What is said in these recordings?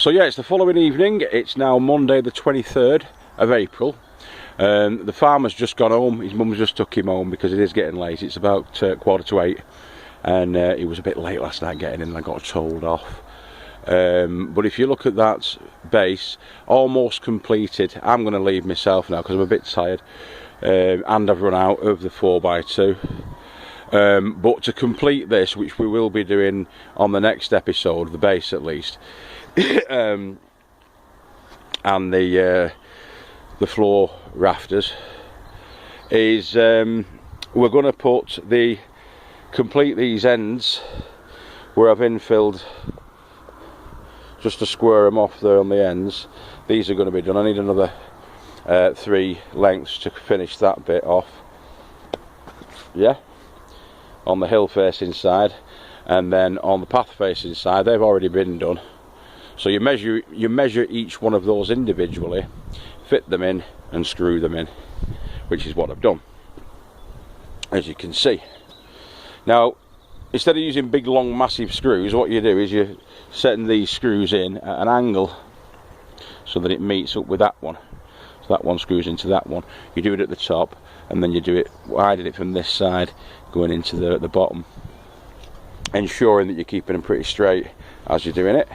So yeah, it's the following evening. It's now Monday the 23rd of April. The farmer's just gone home. His mum's just took him home because it is getting late. It's about 7:45, and he was a bit late last night getting in and I got told off. But if you look at that base, almost completed. I'm going to leave myself now because I'm a bit tired, and I've run out of the 4x2. But to complete this, which we will be doing on the next episode, the base at least, and the floor rafters, is we're going to complete these ends where I've infilled just to square them off there on the ends. These are going to be done. I need another 3 lengths to finish that bit off, yeah, on the hill facing side, and then on the path facing side they've already been done. So you measure each one of those individually, fit them in and screw them in, which is what I've done, as you can see. Now, instead of using big long massive screws, what you do is you're setting these screws in at an angle so that it meets up with that one. So that one screws into that one. You do it at the top, and then you do it, I did it from this side going into the bottom, ensuring that you're keeping them pretty straight as you're doing it.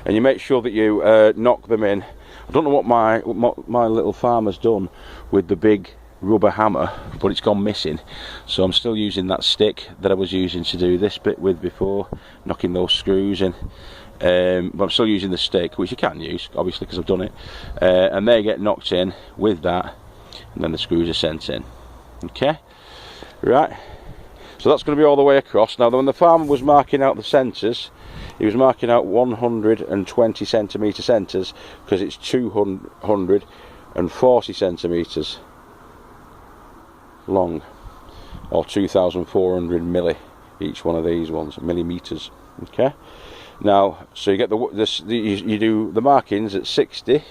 And you make sure that you knock them in. I don't know what my little farmer's done with the big rubber hammer, but it's gone missing, so I'm still using that stick that I was using to do this bit with before, knocking those screws in. But I'm still using the stick, which you can use obviously because I've done it, and they get knocked in with that, and then the screws are sent in. Okay, right, so that's going to be all the way across. Now when the farmer was marking out the centres, he was marking out 120 centimetre centres because it's 240 centimetres long, or 2,400 milli each one of these ones, millimetres. Okay, now so you get you do the markings at 60,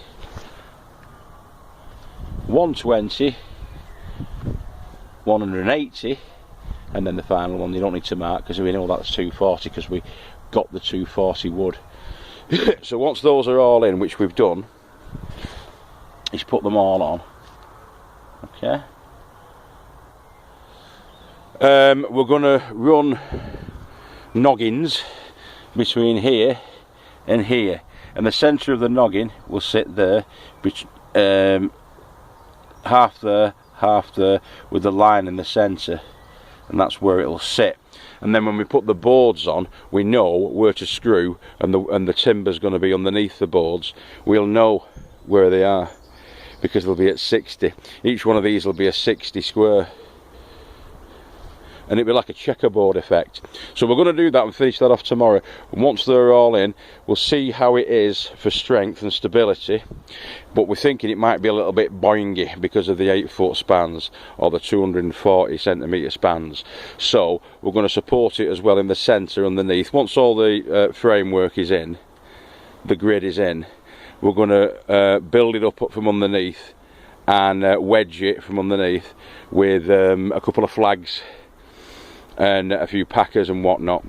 120, 180, and then the final one you don't need to mark because we know that's 240 because we got the 240 wood. So once those are all in, which we've done, is put them all on. Okay, we're going to run noggins between here and here, and the centre of the noggin will sit there, half there, with the line in the centre, and that's where it'll sit. And then when we put the boards on, we know where to screw, and the timber's going to be underneath the boards. We'll know where they are because they'll be at 60. Each one of these will be a 60 square, and it'll be like a checkerboard effect. So we're going to do that and finish that off tomorrow. And once they're all in, we'll see how it is for strength and stability, but we're thinking it might be a little bit boingy because of the 8-foot spans or the 240 centimetre spans. So we're going to support it as well in the centre underneath. Once all the framework is in, the grid is in, we're going to build it up from underneath and wedge it from underneath with a couple of flags and a few packers and whatnot,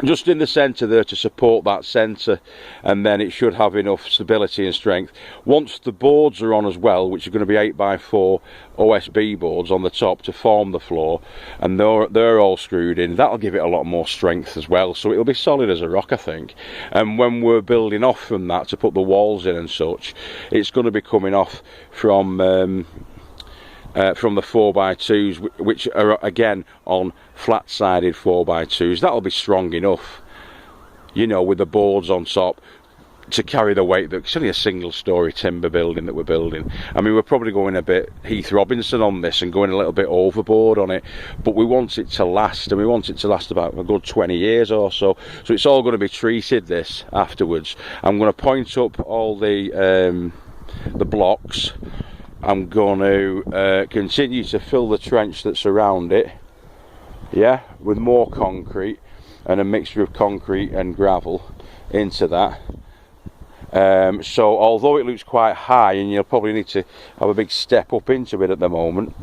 just in the centre there to support that centre, and then it should have enough stability and strength. Once the boards are on as well, which are going to be 8x4 OSB boards on the top to form the floor, and they're all screwed in, that'll give it a lot more strength as well, so it'll be solid as a rock, I think. And when we're building off from that to put the walls in and such, it's going to be coming off from the 4x2s, which are again on flat-sided 4x2s. That'll be strong enough, you know, with the boards on top to carry the weight. It's only a single-storey timber building that we're building. I mean, we're probably going a bit Heath Robinson on this and going a little bit overboard on it, but we want it to last, and we want it to last about a good 20 years or so. So it's all going to be treated this afterwards. I'm going to point up all the blocks. I'm going to continue to fill the trench that's around it, yeah, with more concrete and a mixture of concrete and gravel into that. So although it looks quite high, and you'll probably need to have a big step up into it at the moment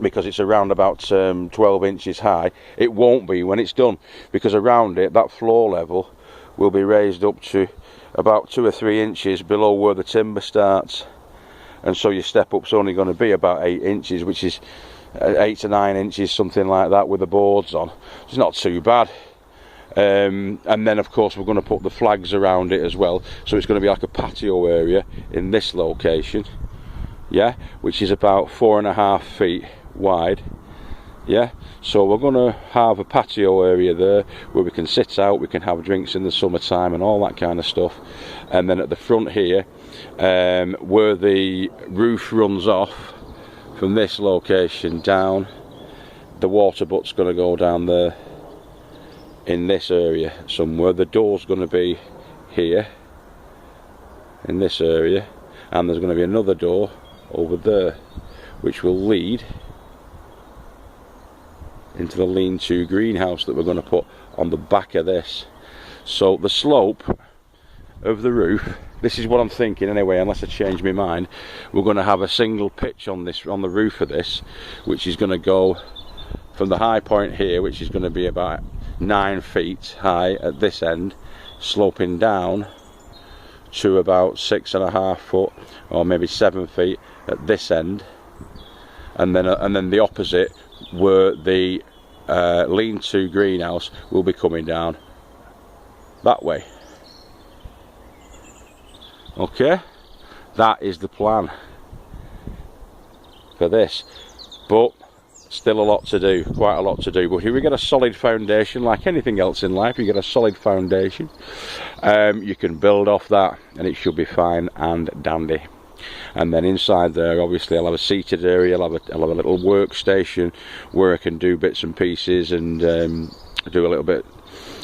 because it's around about 12 inches high, it won't be when it's done, because around it, that floor level will be raised up to about 2 or 3 inches below where the timber starts, and so your step up's only going to be about 8 inches, which is 8 to 9 inches, something like that, with the boards on. It's not too bad. And then of course we're going to put the flags around it as well, so it's going to be like a patio area in this location, yeah, which is about 4.5 feet wide. Yeah, so we're going to have a patio area there where we can sit out, we can have drinks in the summertime and all that kind of stuff. And then at the front here, where the roof runs off from this location down, the water butt's going to go down there in this area somewhere. The door's going to be here in this area, and there's going to be another door over there which will lead into the lean-to greenhouse that we're going to put on the back of this. So the slope of the roof, this is what I'm thinking anyway, unless I change my mind, we're going to have a single pitch on this, on the roof of this, which is going to go from the high point here, which is going to be about 9 feet high at this end, sloping down to about 6.5 foot or maybe 7 feet at this end, and then the opposite, where the lean-to greenhouse will be coming down that way. Okay, that is the plan for this, but still a lot to do, quite a lot to do. But here we get a solid foundation. Like anything else in life, you get a solid foundation, you can build off that and it should be fine and dandy. And then inside there, obviously I'll have a seated area, I'll have a little workstation where I can do bits and pieces and do a little bit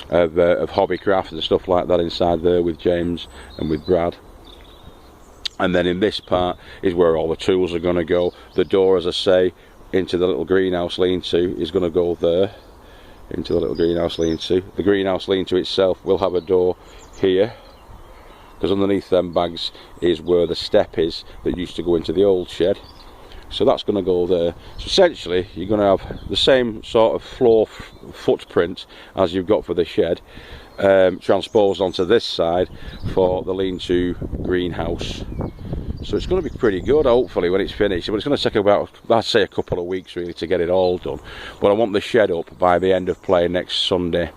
of hobby craft and stuff like that inside there with James and with Brad. And then in this part is where all the tools are going to go. The door, as I say, into the little greenhouse lean-to is going to go there, into the little greenhouse lean-to. The greenhouse lean-to itself will have a door here, because underneath them bags is where the step is that used to go into the old shed. So that's going to go there. So essentially you're going to have the same sort of floor footprint as you've got for the shed, transposed onto this side for the lean-to greenhouse. So it's going to be pretty good, hopefully, when it's finished. But it's going to take about, I'd say, a couple of weeks really to get it all done. But I want the shed up by the end of play next Sunday.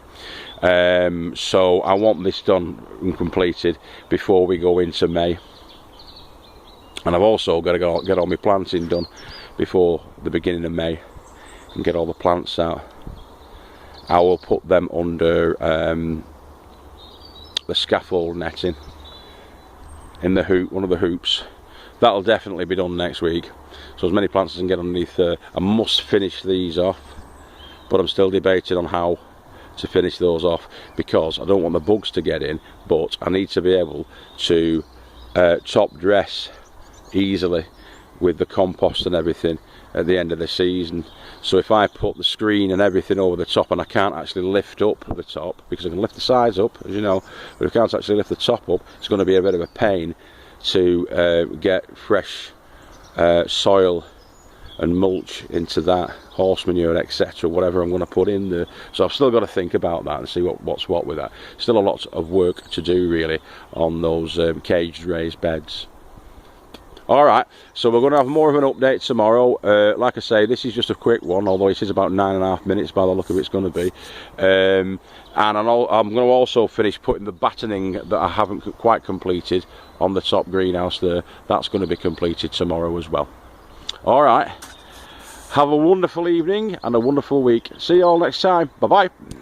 So I want this done and completed before we go into May. And I've also got to get all my planting done before the beginning of May and get all the plants out. I will put them under the scaffold netting in the hoop, one of the hoops. That'll definitely be done next week. So as many plants as I can get underneath there. I must finish these off, but I'm still debating on how to finish those off, because I don't want the bugs to get in, but I need to be able to top dress easily with the compost and everything at the end of the season. So if I put the screen and everything over the top, and I can't actually lift up the top, because I can lift the sides up, as you know, but if I can't actually lift the top up, it's going to be a bit of a pain to get fresh soil and mulch into that, horse manure, etc., whatever I'm going to put in there. So I've still got to think about that and see what's what with that. Still a lot of work to do really on those caged raised beds. Alright, so we're going to have more of an update tomorrow. Like I say, this is just a quick one, although it is about 9.5 minutes by the look of it's going to be. And I'm going to also finish putting the battening that I haven't quite completed on the top greenhouse there. That's going to be completed tomorrow as well. Alright, have a wonderful evening and a wonderful week. See you all next time. Bye bye.